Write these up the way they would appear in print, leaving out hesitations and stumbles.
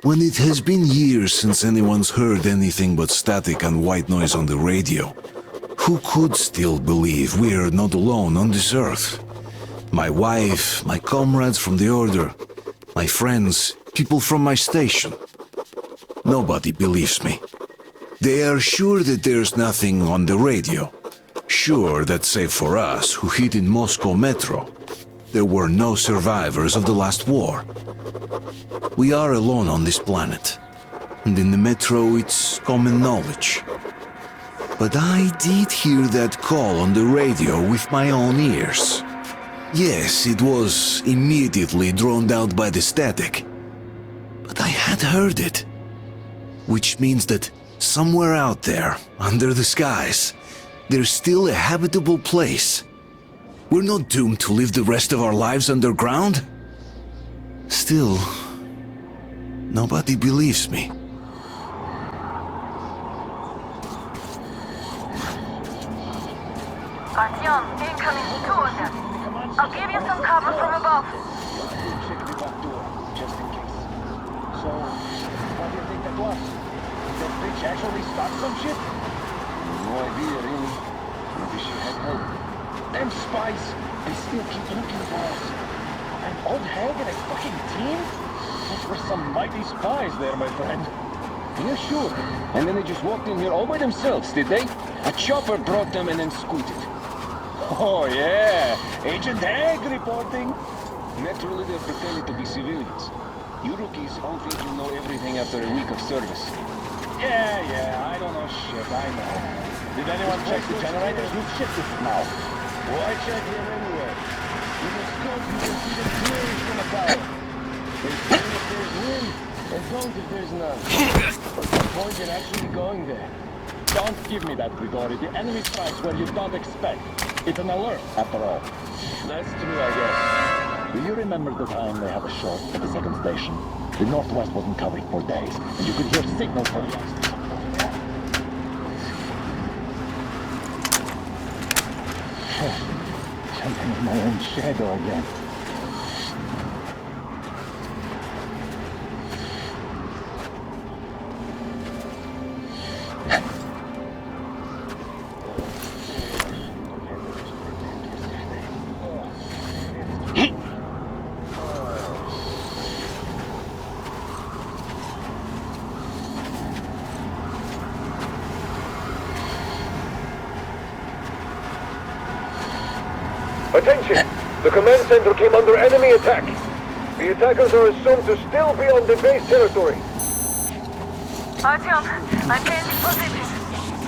When it has been years since anyone's heard anything but static and white noise on the radio, who could still believe we're not alone on this earth? My wife, my comrades from the Order, my friends, people from my station. Nobody believes me. They are sure that there's nothing on the radio. Sure that save for us, who hid in Moscow metro, there were no survivors of the last war. We are alone on this planet. And in the metro, it's common knowledge. But I did hear that call on the radio with my own ears. Yes, it was immediately drowned out by the static. But I had heard it. Which means that somewhere out there, under the skies, there's still a habitable place. We're not doomed to live the rest of our lives underground. Still, nobody believes me. Artyom, incoming two of them. I'll give you some cover from above. Check the back door, just in case. So, what do you think that was? Did that bitch actually start some shit? No idea, really. Maybe she had help. Them spies, they still keep looking for us. An old hag and a fucking team? Those were some mighty spies there, my friend. Yeah, sure. And then they just walked in here all by themselves, did they? A chopper brought them and then scooted. Oh, yeah. Agent Hag reporting. Naturally, they're pretending to be civilians. You rookies all think you know everything after a week of service. Yeah, I don't know shit, I know. Did anyone check the generators? You shit this now. Why check here anyway? With the scope, you can see the clearance from the power. There's pain if there's wind, and don't if there's none. What's the point in actually going there? Don't give me that, Grigori. The enemy strikes where you don't expect. It's an alert, after all. That's true, I guess. Do you remember the time they had a short at the second station? The northwest wasn't covered for days, and you could hear signals for the Jumping in my own shadow again. Attention! The command center came under enemy attack. The attackers are assumed to still be on the base territory. Artyom, I'm changing position.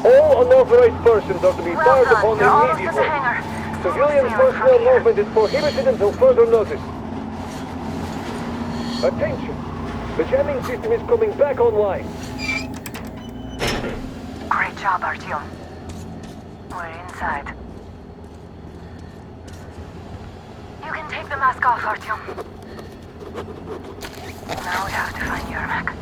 All unauthorized persons are to be Well fired done. upon You're almost in immediately. the hangar. Civilian Stay personnel from here. movement is prohibited until further notice. Attention! The jamming system is coming back online. Great job, Artyom. We're inside. You can take the mask off, Artyom. Now we have to find Yermak.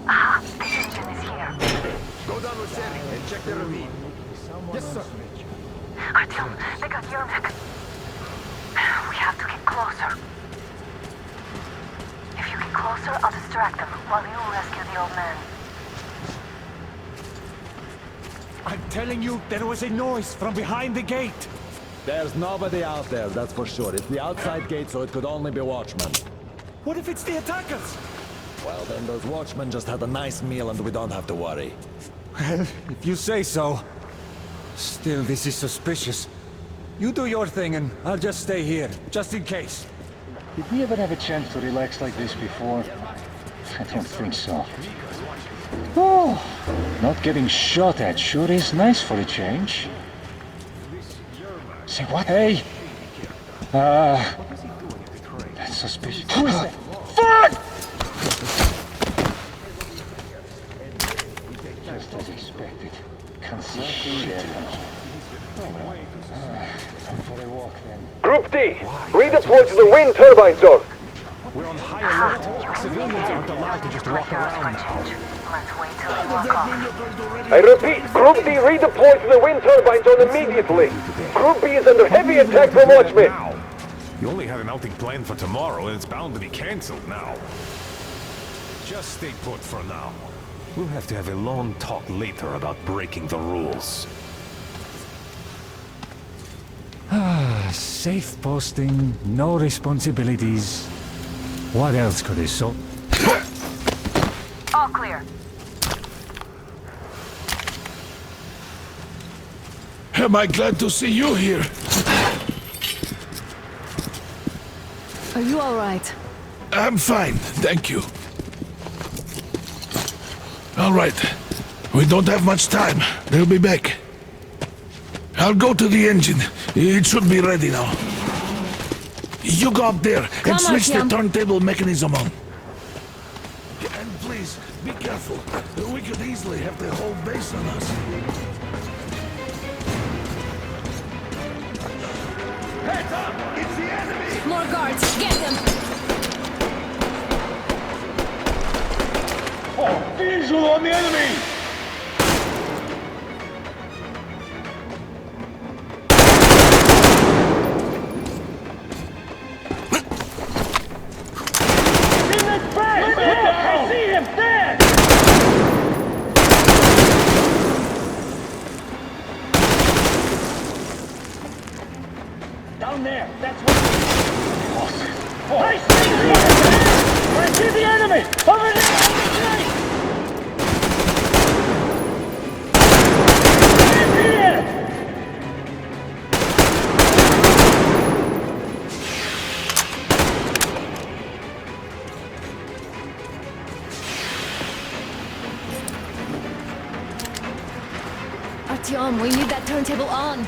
Ah, the engine is here. Go down with Sammy and check the ravine. Yes, sir. Artyom, they got Yermak. We have to get closer. If you get closer, I'll distract them while you rescue the old man. I'm telling you, there was a noise from behind the gate. There's nobody out there, that's for sure. It's the outside gate, so it could only be watchmen. What if it's the attackers? Well, then those watchmen just had a nice meal and we don't have to worry. Well, if you say so. Still, this is suspicious. You do your thing and I'll just stay here, just in case. Did we ever have a chance to relax like this before? I don't think so. Oh, not getting shot at sure is nice for a change. Say what? Hey! That's suspicious. Who is that? Fuck! Just as expected. Can't see shit. For a Group D, redeploy to the wind turbine zone. We're on high alert. Civilians aren't allowed to just walk around. Let's wait till they walk off. I repeat, Group D redeploy to the wind turbine zone immediately. Group B is under heavy attack from Watchmen. Now. You only had an outing planned for tomorrow, and it's bound to be cancelled now. Just stay put for now. We'll have to have a long talk later about breaking the rules. Safe posting, no responsibilities. What else could it so? All clear. Am I glad to see you here? Are you all right? I'm fine, thank you. All right. We don't have much time. They'll be back. I'll go to the engine. It should be ready now. You go up there and switch the turntable mechanism on. And please, be careful. We could easily have the whole base on us. Heads up! It's the enemy! More guards, get them! Oh, visual on the enemy! I see him there! Down there, that's what... Oh, I see him! I see the enemy! Over there! On the right! He's here! Artyom, we need that turntable on.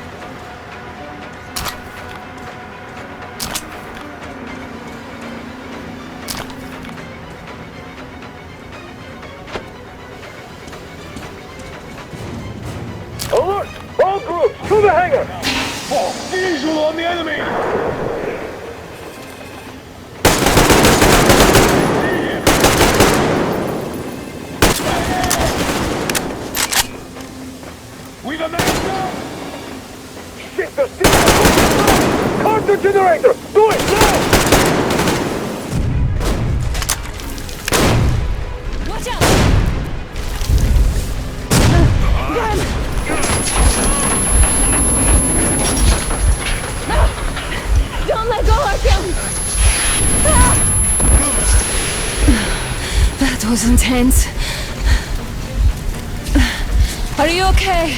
Alert! All groups, to the hangar! Oh, visual on the enemy! We've a man! Shit, they're still... Counter generator! Do it now! Watch out! Run! Don't let go, Artyom! That was intense. Are you okay?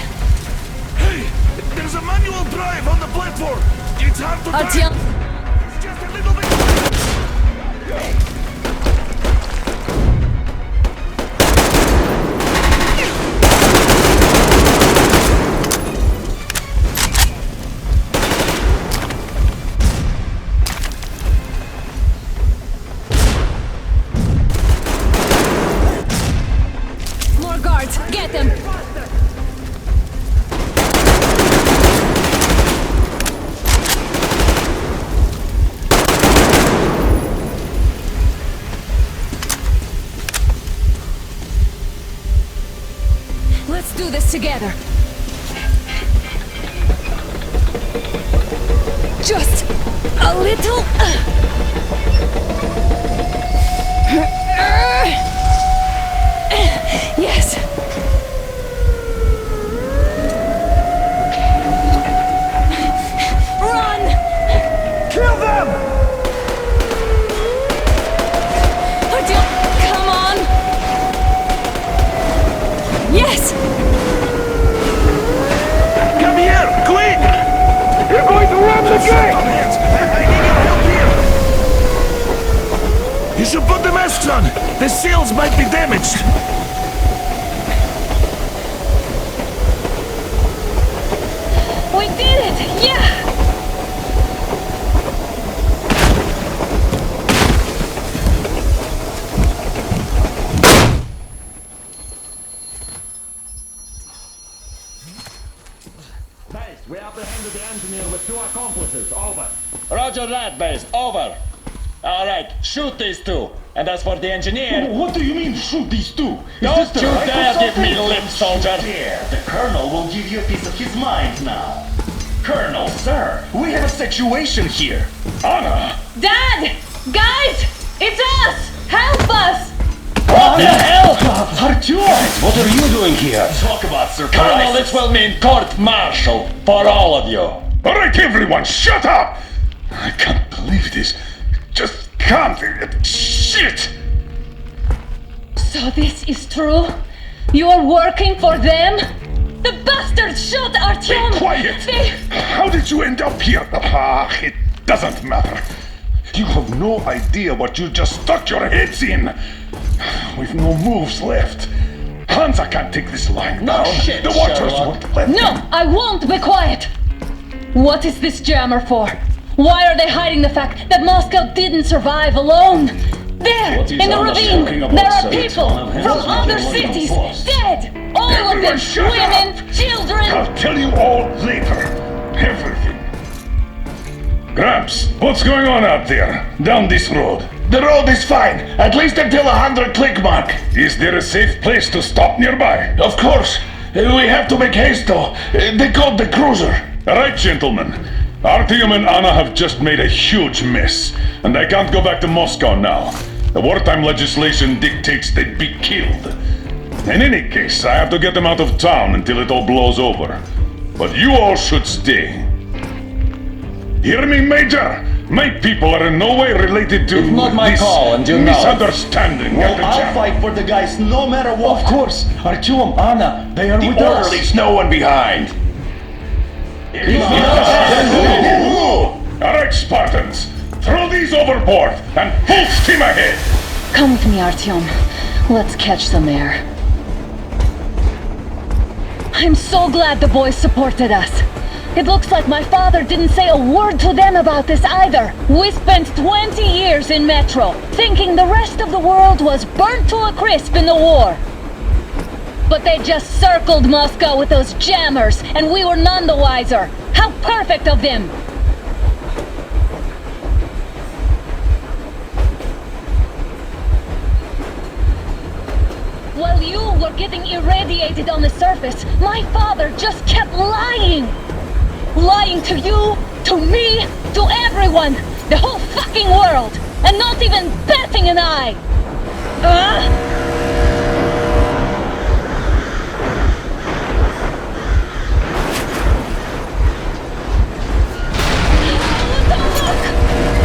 Hey! There's a manual drive on the platform! It's hard to Artyom! drive! It's just a little bit... More guards! Get them! Let's do this together. Just a little. Yes. Run! Kill them! Artyom, come on! Yes! Come here, quick! You're going to ram the gate! I need your help here! You should put the masks on! The seals might be damaged! We did it! Yeah! Nice, we apprehended the engineer with with 2 accomplices. Over. Roger that, base. Over. All right, shoot these 2. And as for the engineer... What do you mean, shoot these 2? Don't you dare give me lip, soldier! There, the Colonel will give you a piece of his mind now. Colonel, sir, we have a situation here. Anna! Dad! Guys! It's us! Help us! What the hell? Artyom! What are you doing here? Talk about surprise. Colonel, this will mean court-martial for all of you. Alright, everyone, shut up! I can't believe this. Just can't. Shit! So this is true? You're working for them? The bastards shot Artyom! Be quiet! How did you end up here? It doesn't matter. You have no idea what you just stuck your heads in. We've no moves left. Hansa can't take this line down. shit, the Watchers Sherlock. won't let No, them. I won't be quiet! What is this jammer for? Why are they hiding the fact that Moscow didn't survive alone? There, What is in the Anna ravine, talking about, there are sir? people It's one of his from making other what he cities, wants. dead! All of Everyone them, shut up! women, children! I'll tell you all later. Everything. Gramps, what's going on out there? Down this road? The road is fine, at least until 100 click mark. Is there a safe place to stop nearby? Of course. We have to make haste though. They called the cruiser. Alright, gentlemen. Artyom and Anna have just made a huge mess, and I can't go back to Moscow now. The wartime legislation dictates they'd be killed. In any case, I have to get them out of town until it all blows over. But you all should stay. Hear me, Major? My people are in no way related to It's not my this call, and you know it. misunderstanding. Well, Captain I'll Jack. fight for the guys no matter what. Of course. Artyom, Anna, they are The with us. orderlies, no one behind. Alright, Spartans. Throw these overboard and full steam ahead. Come with me, Artyom. Let's catch some air. I'm so glad the boys supported us. It looks like my father didn't say a word to them about this either. We spent 20 years in Metro, thinking the rest of the world was burnt to a crisp in the war. But they just circled Moscow with those jammers, and we were none the wiser. How perfect of them! While you were getting irradiated on the surface, my father just kept lying! Lying to you, to me, to everyone! The whole fucking world! And not even batting an eye!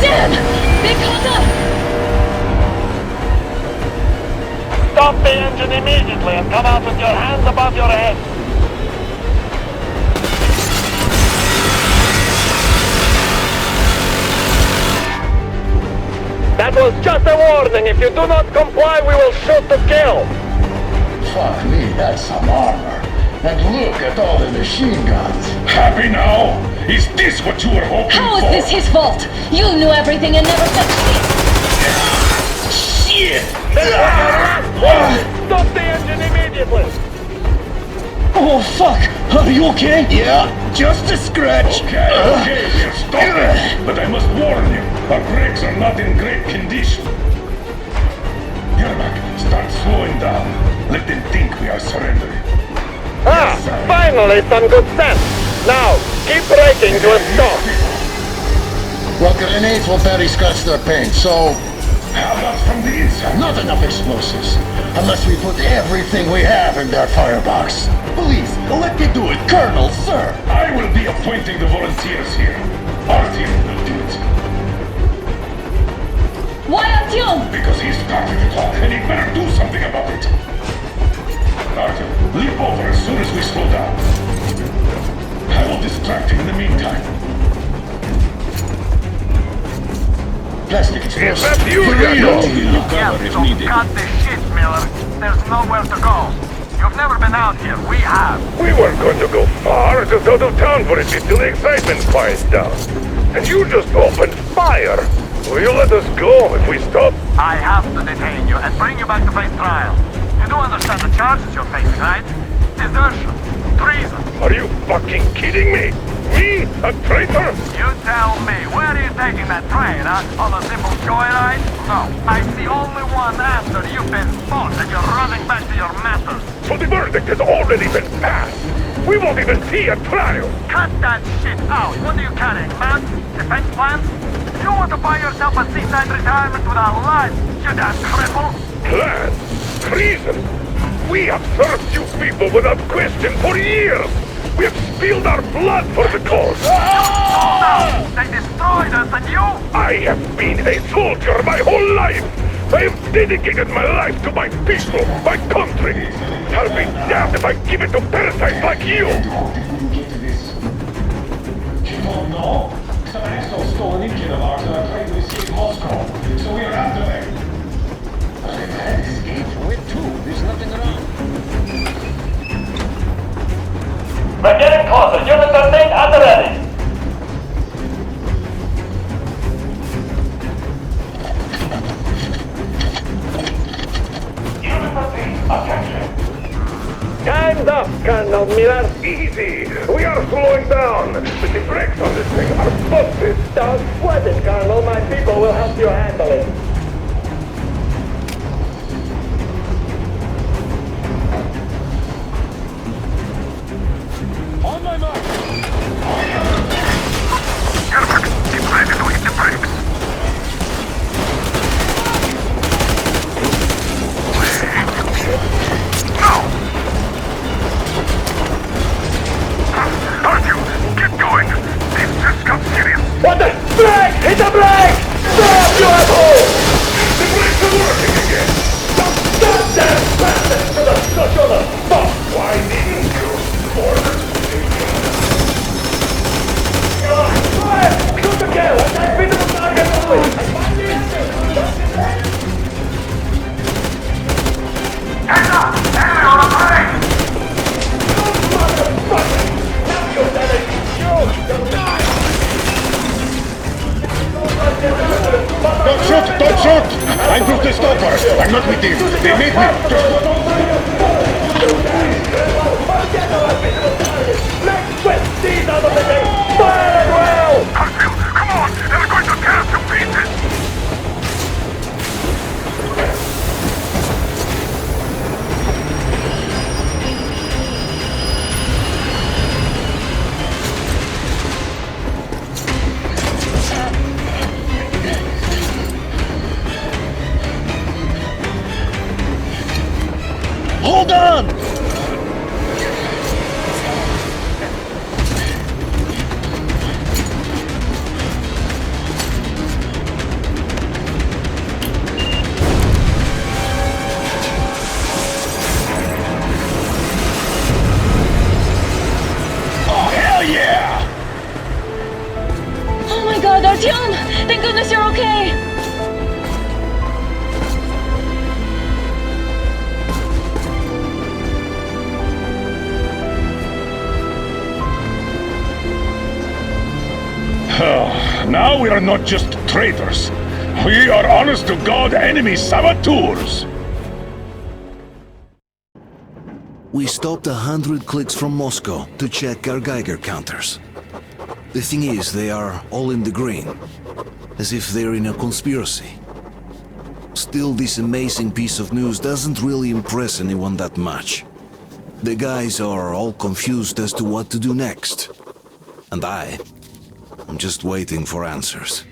Damn! They caught up! Stop the engine immediately and come out with your hands above your head. That was just a warning. If you do not comply, we will shoot to kill. Fuck me, that's some armor. And look at all the machine guns. Happy now? Is this what you were hoping How for? is this his fault? You knew everything and never said shit! Shit! Stop the engine immediately. Oh, fuck! Are you okay? Yeah, just a scratch. Okay, we'll stop it. But I must warn you, our brakes are not in great condition. Yermak, start slowing down. Let them think we are surrendering. Finally some good sense. Now, keep braking to a stop. Well, grenades will barely scratch their paint, so How about from the inside? not enough explosives. Unless we put everything we have in their firebox. Please, let me do it, Colonel, sir. I will be appointing the volunteers here. Artyom will do it. Why Artyom? Because he started it all, and he better do something about it. Artyom, leap over as soon as we slow down. I will distract him in the meantime. Plastic explosives. That's you, Cover if needed. Cut the shit, Miller. There's nowhere to go. You've never been out here. We have. We weren't going to go far, just out of town for a bit till the excitement quiets down. And you just opened fire. Will you let us go if we stop? I have to detain you and bring you back to face trial. You do understand the charges you're facing, right? Desertion, treason. Are you fucking kidding me? Me? A traitor? You tell me, where are you taking that train, huh? On a simple joyride? No, I'm the only one after you've been spotted and you're running back to your masters. So the verdict has already been passed. We won't even see a trial. Cut that shit out. What are you carrying, man? Defense plans? You want to buy yourself a seaside retirement without life, you damn cripple? Plan? Treason? We have served you people without question for years. We have spilled our blood for the cause. No! They destroyed us and you? I have been a soldier my whole life. I have dedicated my life to my people, my country. I'll be damned if I give it to parasites like you. No. Some assholes stole an engine of ours and are trying to escape Moscow. So we are after them. Where to? There's nothing around. We're getting closer. Units are made at the ready. Attention! Time's up, Colonel Miller. Easy! We are slowing down, but the brakes on this thing are busted. Don't sweat it, Colonel. My people will help you handle it. On my mark! Keep ready to hit the brakes. Artyom, get going! This just got serious! What the? Brake! Hit the brake! Stop, you asshole! The brakes are working again! Goddamn bastard! To the fuck! Why didn't you? Shoot the kill! I've been to the target only! Heads up! Enemy on the plane! Motherfucker! Now you've done it! You'll die! Don't shoot! Don't shoot! I broke the stopper! I'm not with you! They made me! Let's whip these out of the day! Fire as well! Artyom, come on! They're going to tear us to pieces! Hold on! Oh, hell yeah! Oh my god, Artyom! Thank goodness you're okay! Now we are not just traitors. We are honest-to-God enemy saboteurs. We stopped 100 clicks from Moscow to check our Geiger counters. The thing is, they are all in the green, as if they're in a conspiracy. Still, this amazing piece of news doesn't really impress anyone that much. The guys are all confused as to what to do next. And I'm just waiting for answers.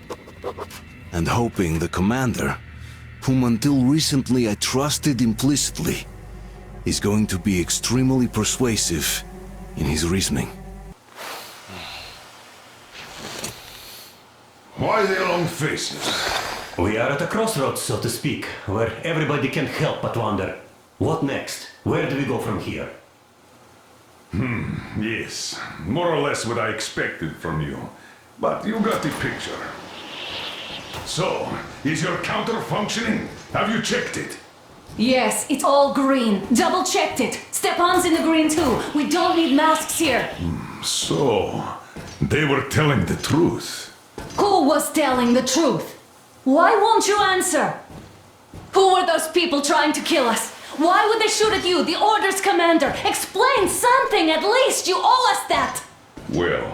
And hoping the commander, whom until recently I trusted implicitly, is going to be extremely persuasive in his reasoning. Why the long faces? We are at a crossroads, so to speak, where everybody can't help but wonder, what next? Where do we go from here? Yes, more or less what I expected from you. But you got the picture. So, is your counter functioning? Have you checked it? Yes, it's all green. Double checked it. Stepan's in the green too. We don't need masks here. So, they were telling the truth. Who was telling the truth? Why won't you answer? Who were those people trying to kill us? Why would they shoot at you, the orders commander? Explain something at least! You owe us that! Well,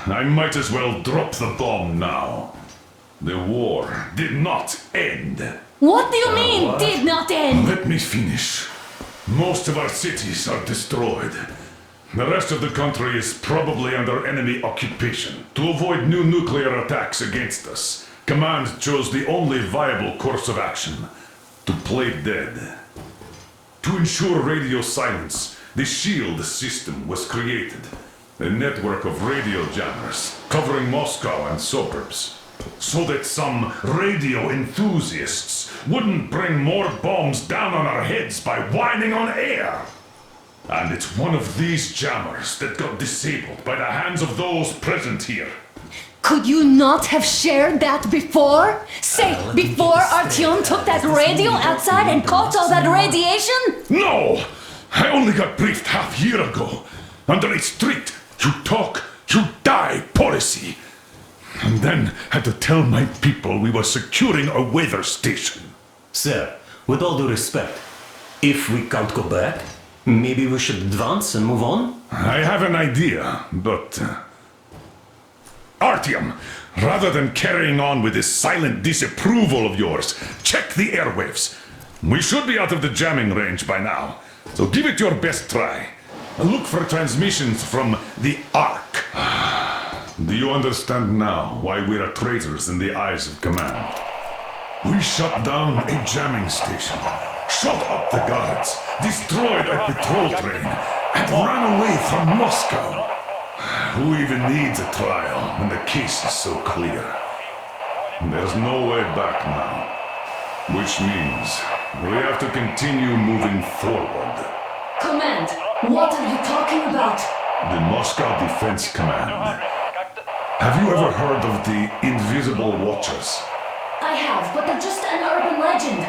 I might as well drop the bomb now. The war did not end. What do you mean, did not end? Let me finish. Most of our cities are destroyed. The rest of the country is probably under enemy occupation. To avoid new nuclear attacks against us, Command chose the only viable course of action: to play dead. To ensure radio silence, the SHIELD system was created. A network of radio jammers covering Moscow and suburbs. So that some radio enthusiasts wouldn't bring more bombs down on our heads by whining on air. And it's one of these jammers that got disabled by the hands of those present here. Could you not have shared that before? Say, before Artyom took that radio outside and caught all that radiation? No! I only got briefed half year ago. Under a strict, you talk, you die policy. And then had to tell my people we were securing a weather station. Sir, with all due respect, if we can't go back, maybe we should advance and move on? I have an idea, but... Artyom, rather than carrying on with this silent disapproval of yours, check the airwaves. We should be out of the jamming range by now, so give it your best try. Look for transmissions from the Ark. Do you understand now why we are traitors in the eyes of Command? We shut down a jamming station, shot up the guards, destroyed a patrol train, and ran away from Moscow. Who even needs a trial when the case is so clear? There's no way back now. Which means we have to continue moving forward. Command, what are you talking about? The Moscow Defense Command. Have you ever heard of the Invisible Watchers? I have, but they're just an urban legend.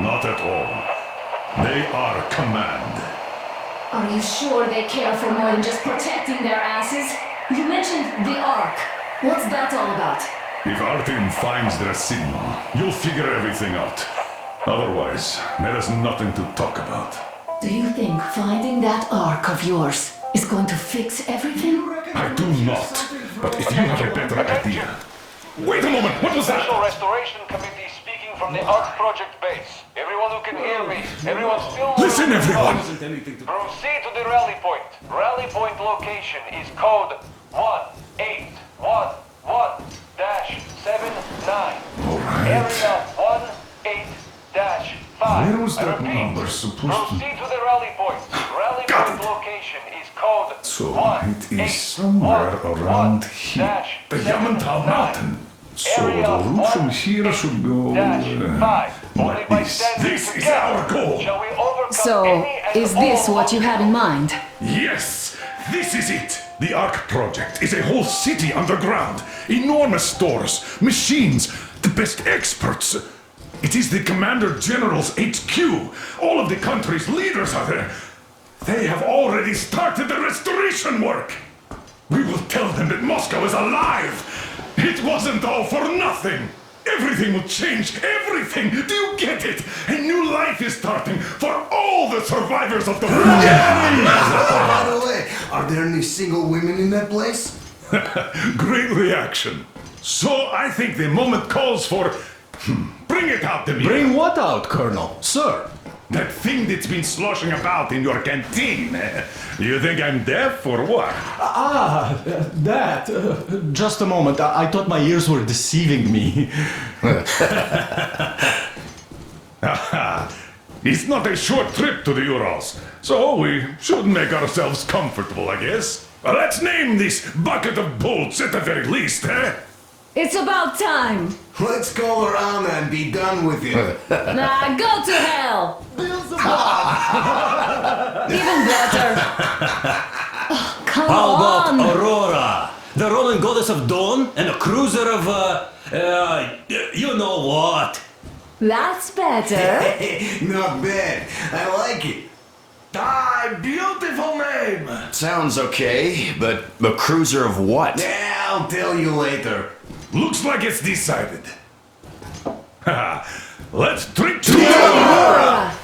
Not at all. They are Command. Are you sure they care for more than just protecting their asses? You mentioned the Ark. What's that all about? If Artyom finds their signal, you'll figure everything out. Otherwise, there is nothing to talk about. Do you think finding that Ark of yours is going to fix everything? I do not. But if you have a better idea... Wait a moment, what was that? Special Restoration Committee speaking from the Ark Project base. Everyone who can hear me, everyone still... Listen, everyone! Proceed to the rally point. Rally point location is code 1811-79. Area 18-5. Where was I that repeat, number supposed to... proceed to the rally point. Rally point location is code So it is somewhere around here. The Ural Mountains. So the route from here should go... like this. This is our goal! So, is this what you had in mind? Yes! This is it! The Ark Project is a whole city underground. Enormous stores, machines, the best experts. It is the Commander General's HQ. All of the country's leaders are there. They have already started the restoration work. We will tell them that Moscow is alive. It wasn't all for nothing. Everything will change. Everything. Do you get it? A new life is starting for all the survivors of the war. By the way, are there any single women in that place? Great reaction. So I think the moment calls for... Bring it out, Dmitry. Bring what out, Colonel? Sir? That thing that's been sloshing about in your canteen. You think I'm deaf or what? That. Just a moment. I thought my ears were deceiving me. It's not a short trip to the Urals, so we should make ourselves comfortable, I guess. Let's name this bucket of bolts at the very least, eh? It's about time. Let's go around and be done with it. Nah, go to hell. Even better. Oh, come How about on. Aurora? The Roman goddess of dawn and a cruiser of, you know what? That's better. Not bad. I like it. Beautiful name! Sounds okay, but a cruiser of what? Yeah, I'll tell you later. Looks like it's decided. Let's drink to Aurora.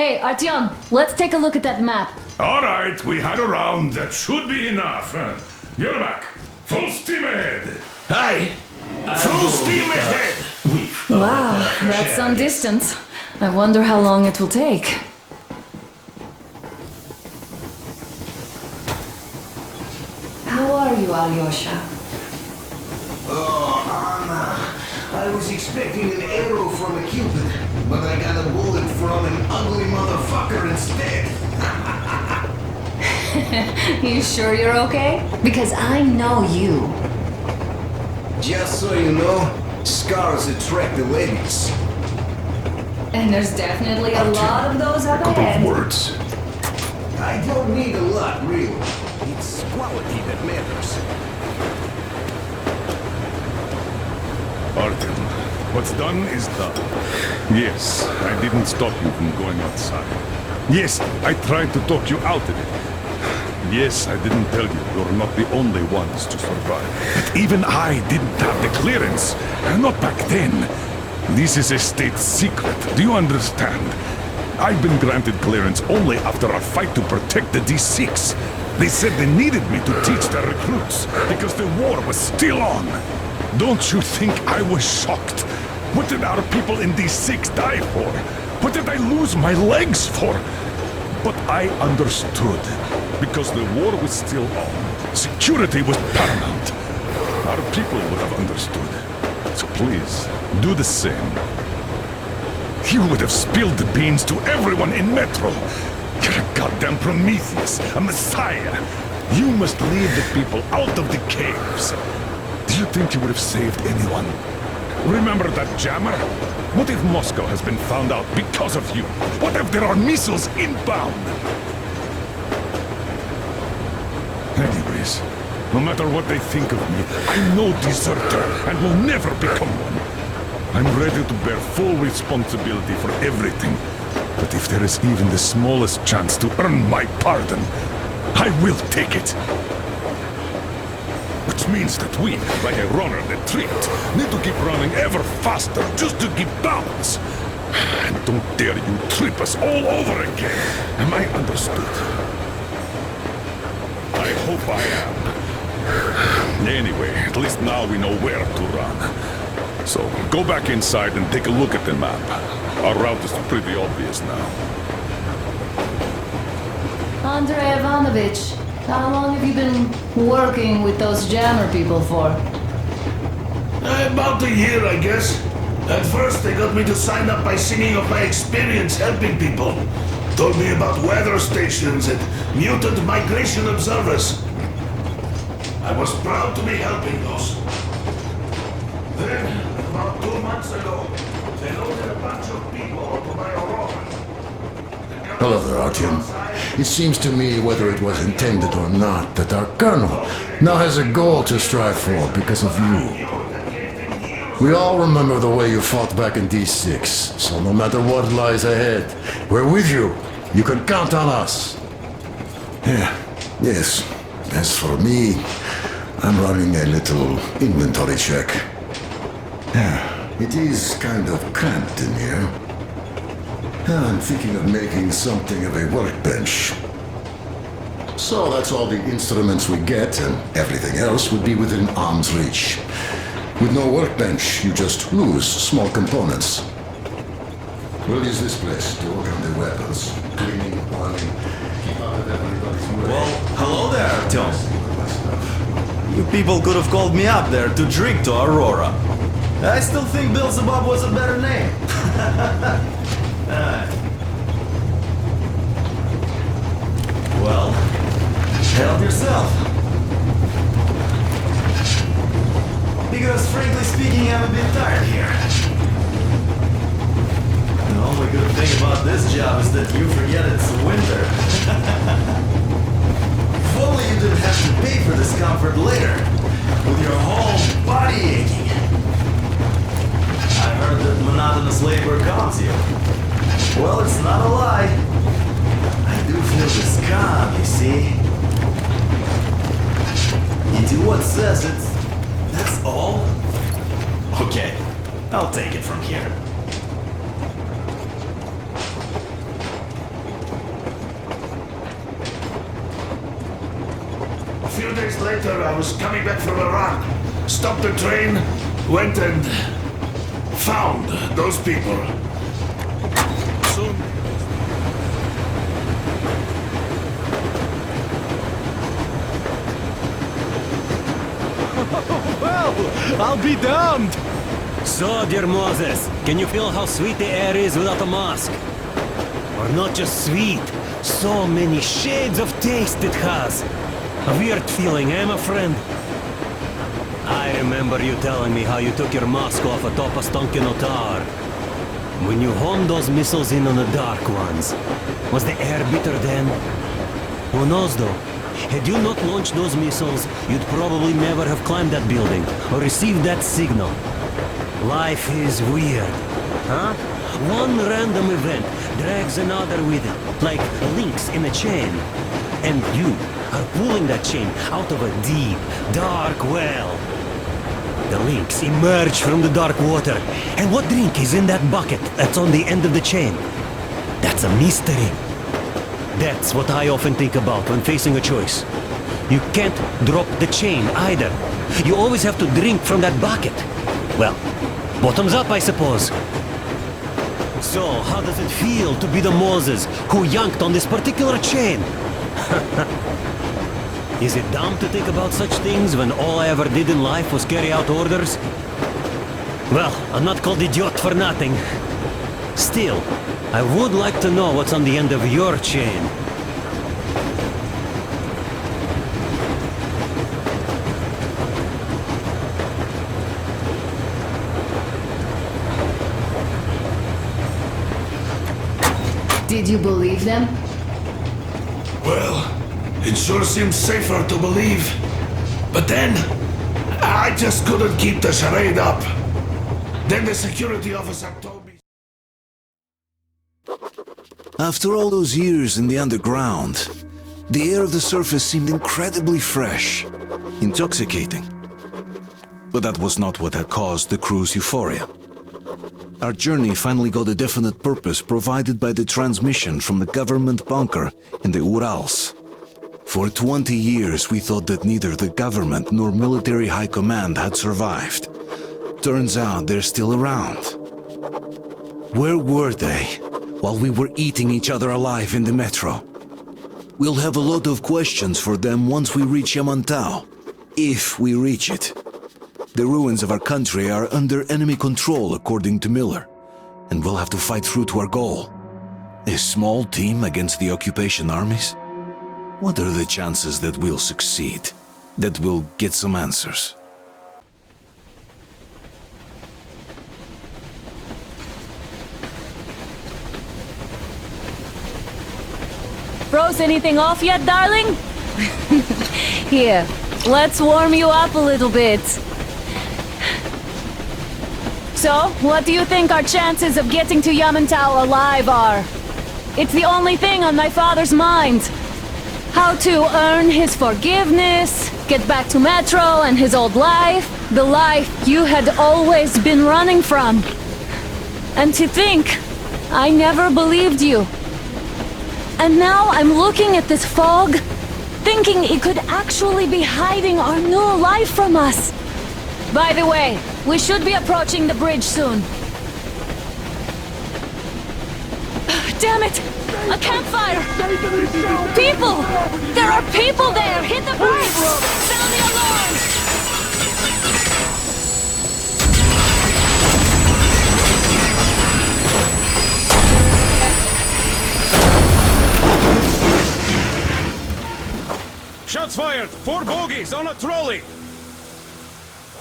Hey, Artyom, let's take a look at that map. All right, we had a round. That should be enough. You're back. Full steam ahead. Aye. Full steam ahead. Wow, that's some distance. I wonder how long it will take. How are you, Alyosha? Oh, Anna, I was expecting an arrow from a Cupid, but I got a bullet from an ugly motherfucker instead. You sure you're okay? Because I know you. Just so you know, scars attract the ladies. And there's definitely a lot of those up ahead. Words. I don't need a lot, really. It's quality that matters. Artyom, what's done is done. Yes, I didn't stop you from going outside. Yes, I tried to talk you out of it. Yes, I didn't tell you you're not the only ones to survive. But even I didn't have the clearance. Not back then. This is a state secret. Do you understand? I've been granted clearance only after a fight to protect the D6. They said they needed me to teach their recruits because the war was still on. Don't you think I was shocked? What did our people in D6 die for? What did I lose my legs for? But I understood. Because the war was still on. Security was paramount. Our people would have understood. So please, do the same. You would have spilled the beans to everyone in Metro. You're a goddamn Prometheus, a messiah. You must lead the people out of the caves. Do you think you would have saved anyone? Remember that jammer? What if Moscow has been found out because of you? What if there are missiles inbound? Anyways, no matter what they think of me, I'm no deserter and will never become one. I'm ready to bear full responsibility for everything. But if there is even the smallest chance to earn my pardon, I will take it. Which means that we, like a runner that tripped, need to keep running ever faster just to keep balance. And don't dare you trip us all over again. Am I understood? I hope I am. Anyway, at least now we know where to run. So, go back inside and take a look at the map. Our route is pretty obvious now. Andrei Ivanovich, how long have you been working with those jammer people for? About a year, I guess. At first, they got me to sign up by singing of my experience helping people. Told me about weather stations and mutant migration observers. I was proud to be helping those. Then, about 2 months ago, they loaded a bunch of people onto my Aurora. Hello there, Artyom. It seems to me, whether it was intended or not, that our colonel now has a goal to strive for because of you. We all remember the way you fought back in D6, so no matter what lies ahead, we're with you. You can count on us. Yes. As for me, I'm running a little inventory check. It is kind of cramped in here. I'm thinking of making something of a workbench. So that's all the instruments we get, and everything else would be within arm's reach. With no workbench, you just lose small components. We'll use this place to work on the weapons. Cleaning, oiling, keep out of everybody's way. Well, hello there, Artyom. You people could have called me up there to drink to Aurora. I still think Beelzebub was a better name. Well, help yourself. Because frankly speaking, I'm a bit tired here. The only good thing about this job is that you forget it's winter. If only you didn't have to pay for this comfort later, with your whole body aching. I heard that monotonous labor calms you. Well, it's not a lie. I do feel this calm, you see. You do what says it. That's all? Okay, I'll take it from here. few days later, I was coming back from Iran. Stopped the train, went and found those people. Soon. Well, I'll be damned! So, dear Moses, can you feel how sweet the air is without a mask? Or not just sweet, so many shades of taste it has. A weird feeling, eh, my friend? I remember you telling me how you took your mask off atop a Stonkino tower. When you homed those missiles in on the Dark Ones, was the air bitter then? Who knows though? Had you not launched those missiles, you'd probably never have climbed that building or received that signal. Life is weird, huh? One random event drags another with it, like links in a chain. And you are pulling that chain out of a deep, dark well. The links emerge from the dark water. And what drink is in that bucket that's on the end of the chain? That's a mystery. That's what I often think about when facing a choice. You can't drop the chain either. You always have to drink from that bucket. Well, bottoms up, I suppose. So, how does it feel to be the Moses who yanked on this particular chain? Is it dumb to think about such things when all I ever did in life was carry out orders? Well, I'm not called idiot for nothing. Still, I would like to know what's on the end of your chain. Did you believe them? Well, it sure seems safer to believe. But then, I just couldn't keep the charade up. Then the security officer told me... After all those years in the underground, the air of the surface seemed incredibly fresh, intoxicating. But that was not what had caused the crew's euphoria. Our journey finally got a definite purpose provided by the transmission from the government bunker in the Urals. For 20 years we thought that neither the government nor military high command had survived. Turns out they're still around. Where were they while we were eating each other alive in the metro? We'll have a lot of questions for them once we reach Yamantau, if we reach it. The ruins of our country are under enemy control, according to Miller, and we'll have to fight through to our goal. A small team against the occupation armies? What are the chances that we'll succeed? That we'll get some answers? Froze anything off yet, darling? Here, let's warm you up a little bit. So, what do you think our chances of getting to Yamantau alive are? It's the only thing on my father's mind. How to earn his forgiveness, get back to Metro and his old life, the life you had always been running from. And to think, I never believed you. And now I'm looking at this fog, thinking it could actually be hiding our new life from us. By the way, we should be approaching the bridge soon. Damn it! A campfire! People! There are people there! Hit the brakes! Sound the alarm! Shots fired! 4 bogies on a trolley!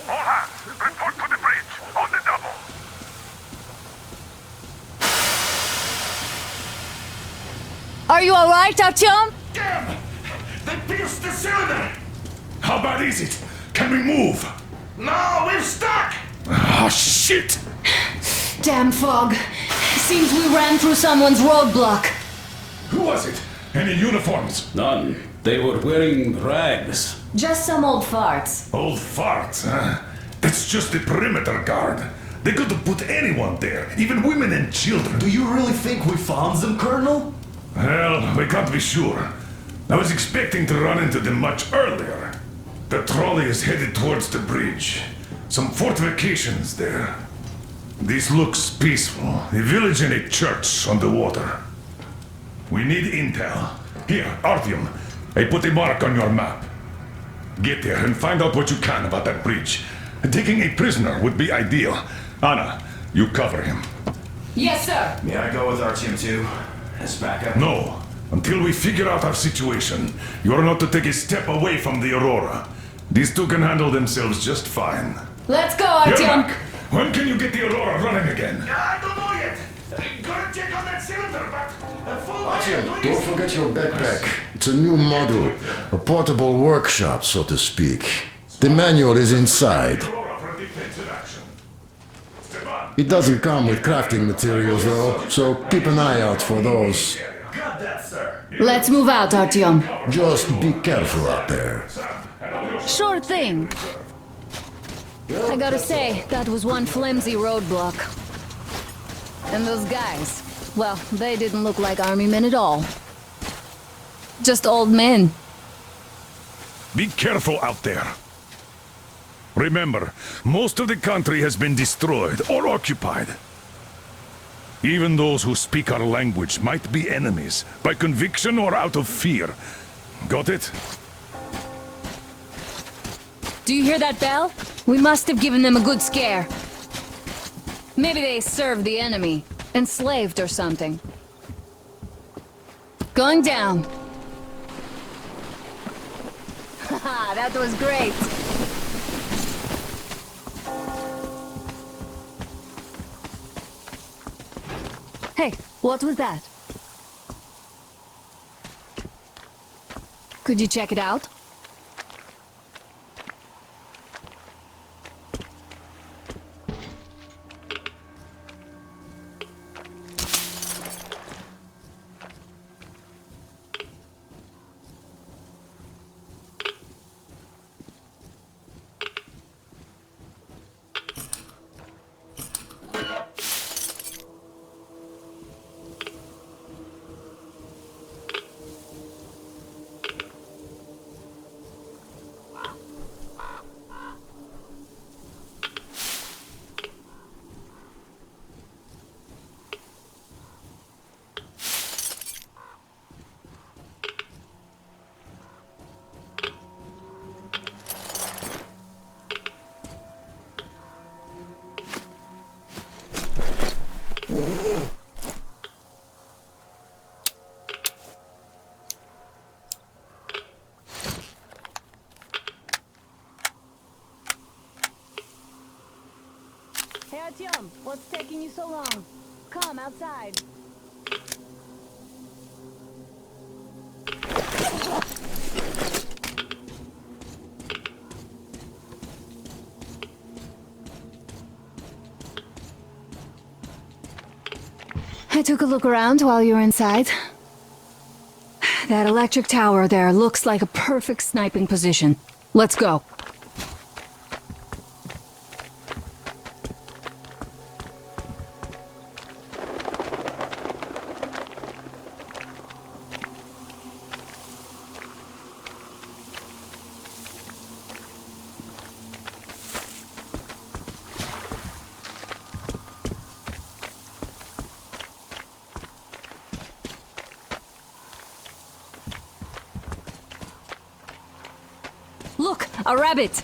All hands, report to the bridge, on the double. Are you alright, Artyom? Damn! They pierced the cylinder! How bad is it? Can we move? No, we're stuck! Oh, shit! Damn fog. Seems we ran through someone's roadblock. Who was it? Any uniforms? None. They were wearing rags. Just some old farts. Old farts, huh? That's just the perimeter guard. They could have put anyone there, even women and children. Do you really think we found them, Colonel? Well, we can't be sure. I was expecting to run into them much earlier. The trolley is headed towards the bridge. Some fortifications there. This looks peaceful. A village and a church on the water. We need intel. Here, Artyom, I put a mark on your map. Get there and find out what you can about that bridge. Taking a prisoner would be ideal. Anna, you cover him. Yes, sir. May I go with Artyom too? As backup? No. Until we figure out our situation, you're not to take a step away from the Aurora. These two can handle themselves just fine. Let's go, Artyom. Yermak, when can you get the Aurora running again? I don't know yet. Gotta check on that cylinder, but... Artyom, don't forget your backpack. It's a new model. A portable workshop, so to speak. The manual is inside. It doesn't come with crafting materials, though, so keep an eye out for those. Let's move out, Artyom. Just be careful out there. Sure thing. I gotta say, that was one flimsy roadblock. And those guys, well, they didn't look like army men at all. Just old men. Be careful out there. Remember, most of the country has been destroyed or occupied. Even those who speak our language might be enemies, by conviction or out of fear. Got it? Do you hear that bell? We must have given them a good scare. Maybe they served the enemy, enslaved or something. Going down. Haha, that was great. Hey, what was that? Could you check it out? Hey Artyom, what's taking you so long? Come outside. I took a look around while you were inside. That electric tower there looks like a perfect sniping position. Let's go. Look, a rabbit!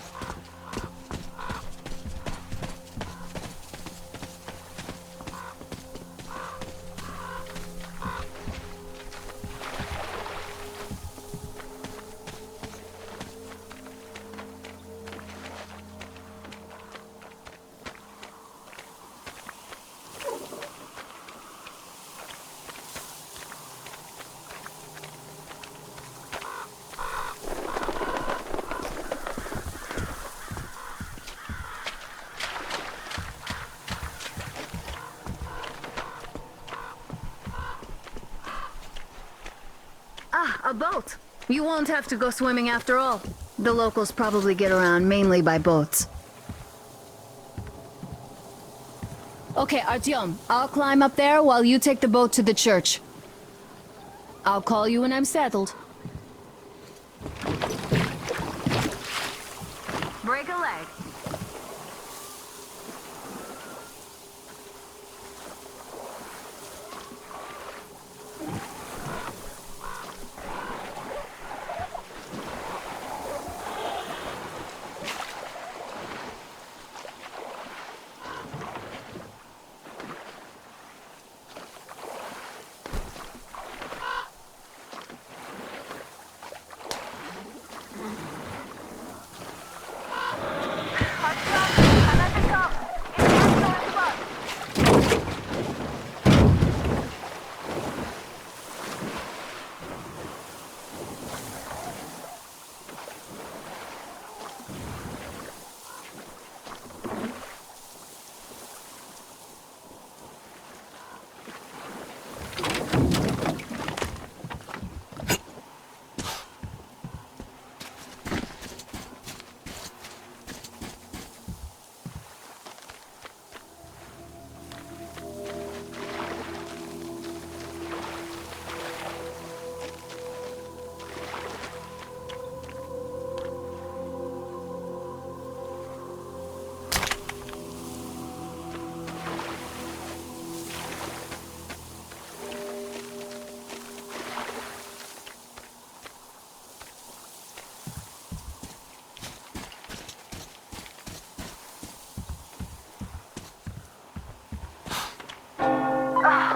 A boat. You won't have to go swimming after all. The locals probably get around mainly by boats. Okay, Artyom, I'll climb up there while you take the boat to the church. I'll call you when I'm settled. Break a leg.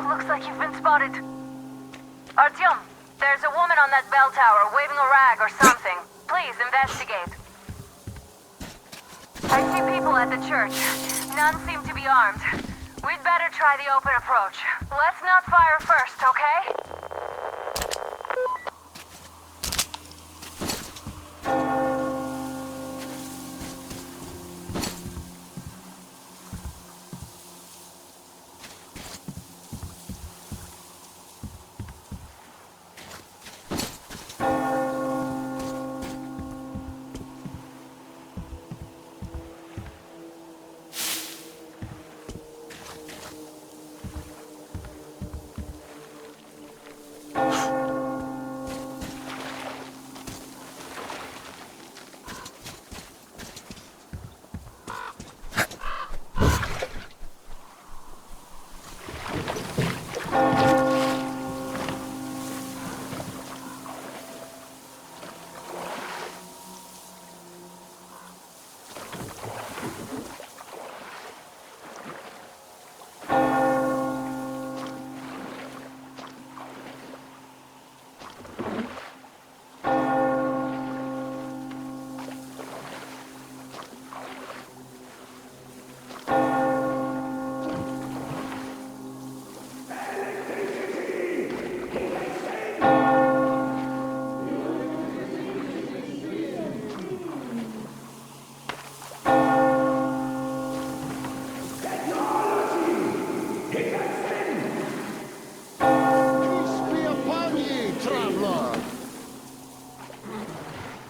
Looks like you've been spotted. Artyom, there's a woman on that bell tower waving a rag or something. Please investigate. I see people at the church. None seem to be armed. We'd better try the open approach. Let's not fire first, okay?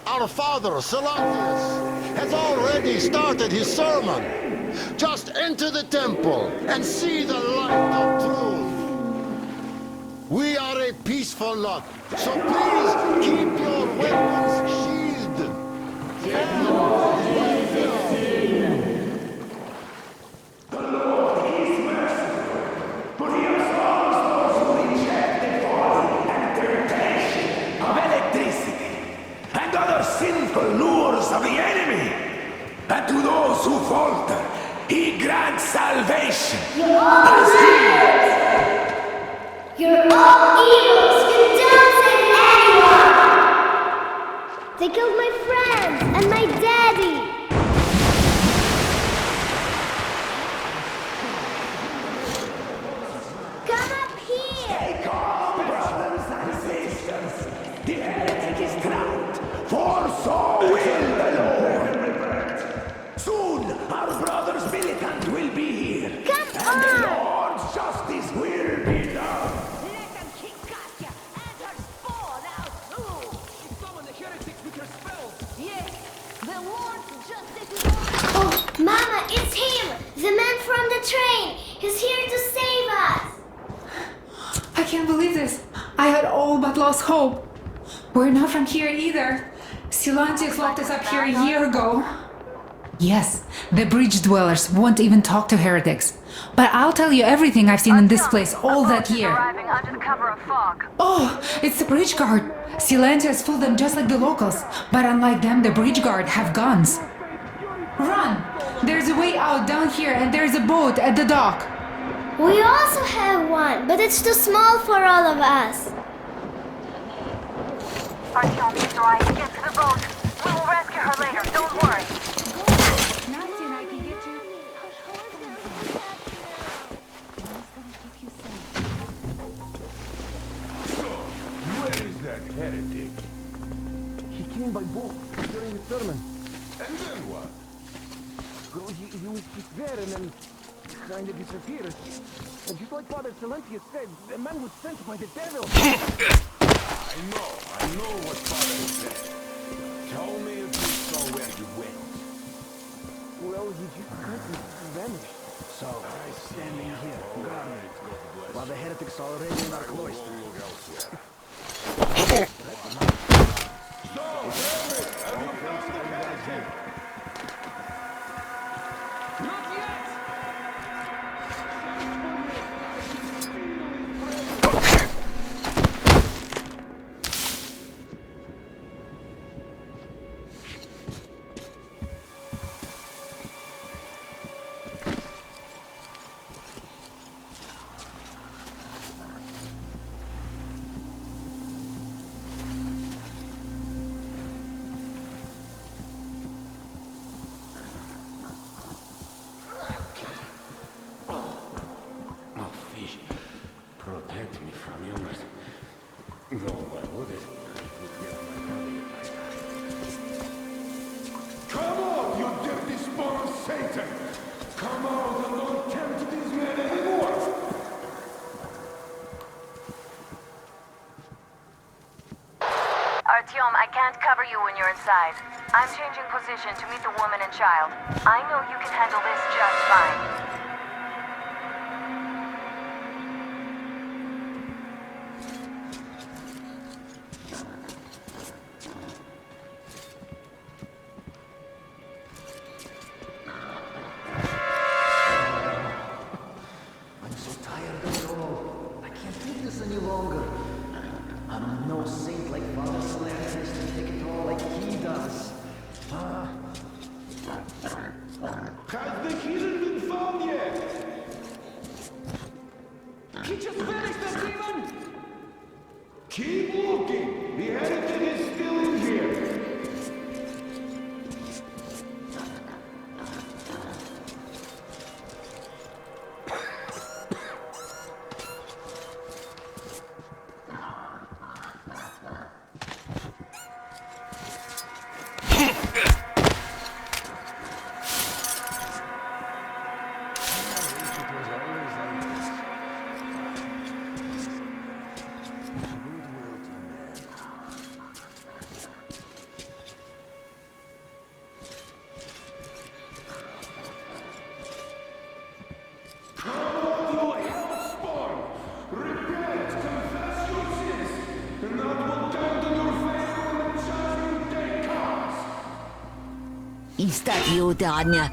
Our father, Silantius, has already started his sermon. Just enter the temple and see the light of truth. We are a peaceful lot, so please keep your weapons sheathed. The Lord is merciful, but he absolves those who reject the folly and temptation of electricity and other sinful lures of the enemy. And to those who falter, he grants salvation. You're all evils! You don't save anyone! They killed my friends and my daddy! Come up here! Stay calm, brothers and sisters. The heretic is trapped, for so will the Lord. Soon, our brother's militant will be here. Come and the Lord's justice will be done. Let them kick Katya and her spawn out too! Summon the heretics with your spells. Yes, the Lord's justice is on. Oh, Mama, it's him! The man from the train! He's here to save us! I can't believe this. I had all but lost hope. We're not from here either. Silantius locked us up here a year ago. Yes, the bridge dwellers won't even talk to heretics. But I'll tell you everything I've seen in this place all that year. Arriving under the cover of fog. Oh, it's the bridge guard. Silantius fooled them just like the locals. But unlike them, the bridge guard have guns. Run! There's a way out down here and there's a boat at the dock. We also have one, but it's too small for all of us. Artyom, she's right. Get to the boat. We will rescue her later. Don't worry. Nancy and I can get you. So, where is that heretic? He came by boat during the sermon. And then what? Well, he was just there and then kind of disappeared. And just like Father Silantius said, the man was sent by the devil. I know what Father said. Tell me if you saw where you went. Well, he just kind of vanished. So, I'm standing here, guarded, while the heretics are already in our cloister. Protect me from illness. No, why would it? I would get my body if I died. Come on, you dirty spawn of Satan! Come out and don't tempt these men anymore! Artyom, I can't cover you when you're inside. I'm changing position to meet the woman and child. I know you can handle this just fine. Has the healer been found yet? He just finished the demon! Keep looking! The heretic is still in here! Is that you, Danya?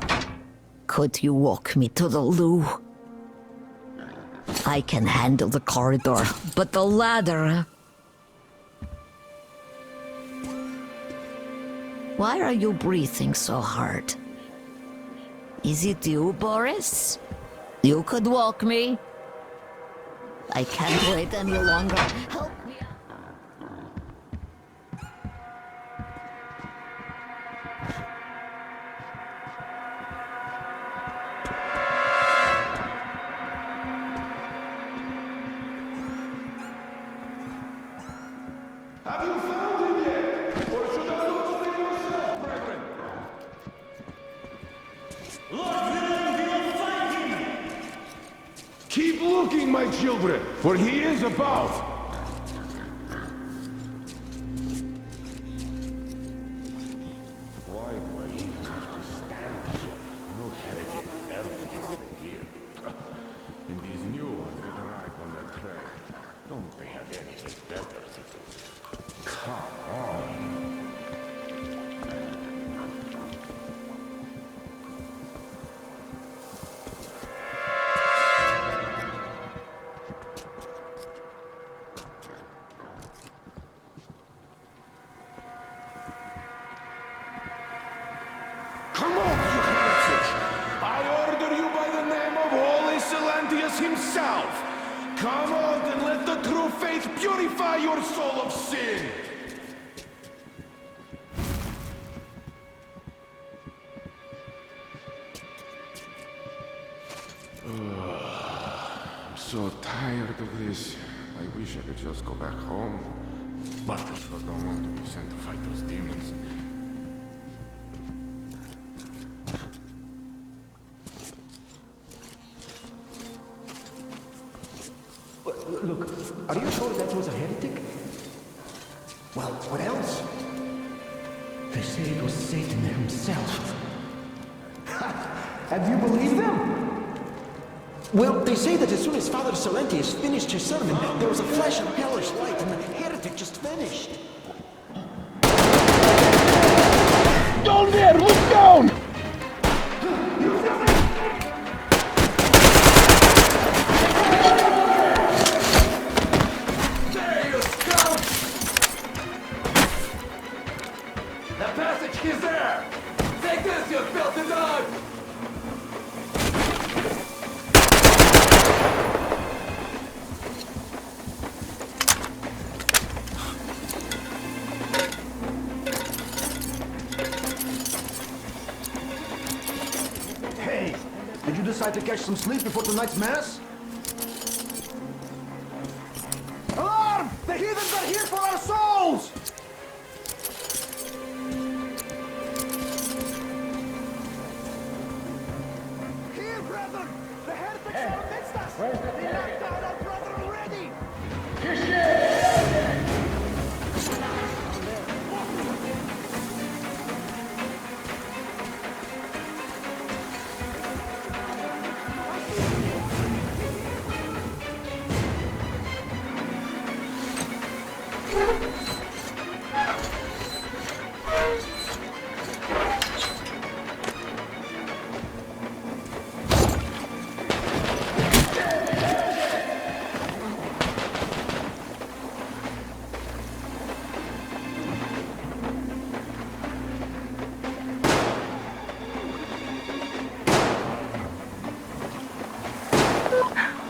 Could you walk me to the loo? I can handle the corridor, but the ladder... Why are you breathing so hard? Is it you, Boris? You could walk me. I can't wait any longer. Help me. Have you found him yet? Or should I look for him yourself, brethren? Lord willing, we will find him! Keep looking, my children, for he is about. Why do I even have to stand here? No heretic ever has been here. And these new ones that arrive on the track, don't they have anything better to do? Come himself. Come out and let the true faith purify your soul of sin. I'm so tired of this. I wish I could just go back home. But I sure don't want to be sent to fight those demons. Look, are you sure that was a heretic? Well, what else? They say it was Satan himself. And you believe them? Well, they say that as soon as Father Salentius finished his sermon, there was a flash of hellish light and the heretic just vanished. Down there! Look down! To catch some sleep before tonight's mass? Alarm! The heathens are here for our souls! Here, brethren! The heretics are amidst us! They knocked down our brother already!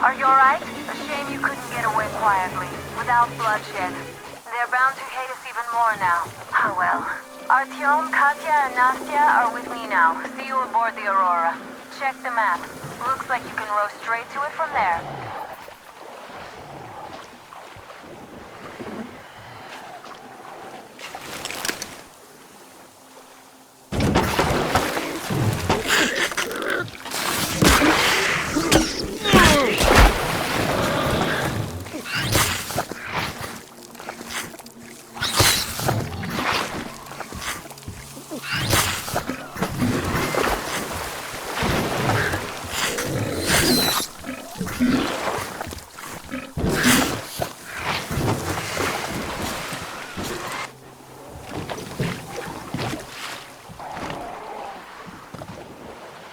Are you alright? A shame you couldn't get away quietly, without bloodshed. They're bound to hate us even more now. Ah well. Artyom, Katya, and Nastya are with me now. See you aboard the Aurora. Check the map. Looks like you can row straight to it from there.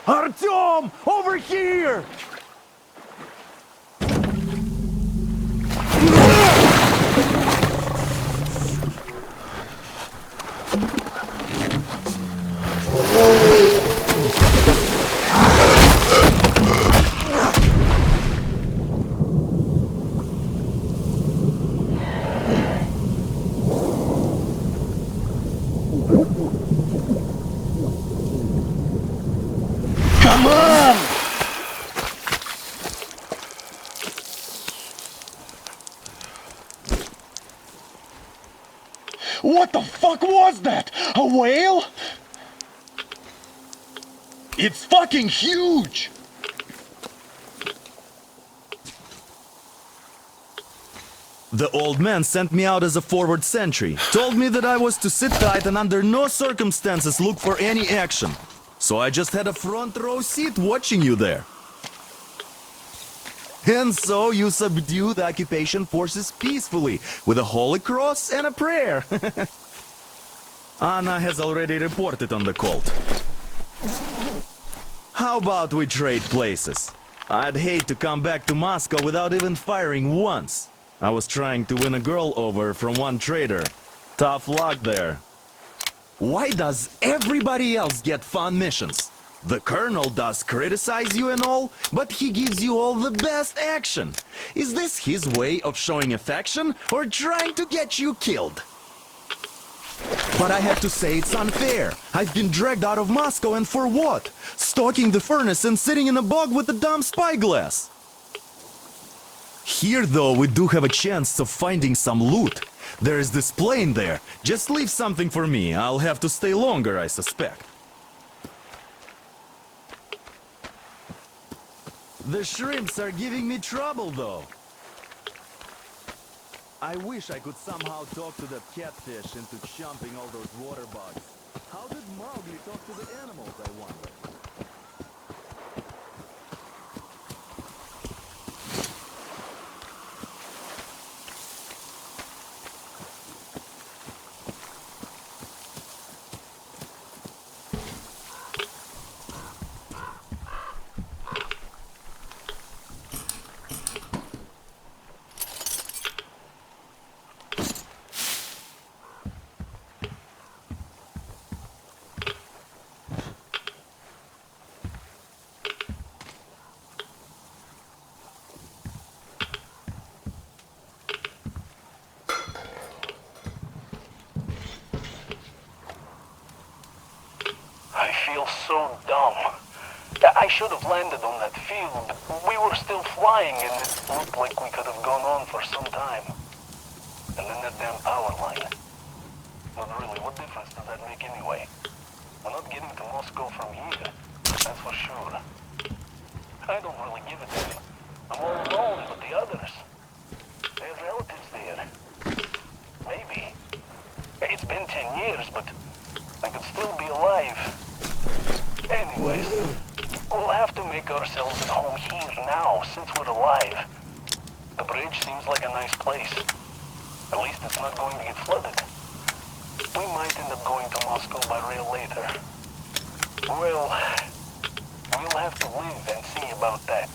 Artyom! Over here! Come on! What the fuck was that? A whale? It's fucking huge! The old man sent me out as a forward sentry. Told me that I was to sit tight and under no circumstances look for any action. So I just had a front row seat watching you there. And so you subdued the occupation forces peacefully, with a holy cross and a prayer. Anna has already reported on the cult. How about we trade places? I'd hate to come back to Moscow without even firing once. I was trying to win a girl over from one trader. Tough luck there. Why does everybody else get fun missions? The colonel does criticize you and all, but he gives you all the best action. Is this his way of showing affection or trying to get you killed? But I have to say it's unfair. I've been dragged out of Moscow, and for what? Stalking the furnace and sitting in a bog with a dumb spyglass. Here, though, we do have a chance of finding some loot. There is this plane there. Just leave something for me. I'll have to stay longer, I suspect. The shrimps are giving me trouble, though. I wish I could somehow talk to that catfish into chomping all those water bugs. How did Mowgli talk to the animals, I wonder? I feel so dumb. I should have landed on that field, but we were still flying and it looked like we could have gone on for some time. And then that damn power line. But really, what difference does that make anyway? We're not getting to Moscow from here, that's for sure. I don't really give a damn. I'm all alone, but the others, they have relatives there. Maybe. It's been 10 years, but I could still be alive. Anyways, we'll have to make ourselves at home here now, since we're alive. The bridge seems like a nice place. At least it's not going to get flooded. We might end up going to Moscow by rail later. Well, we'll have to live and see about that.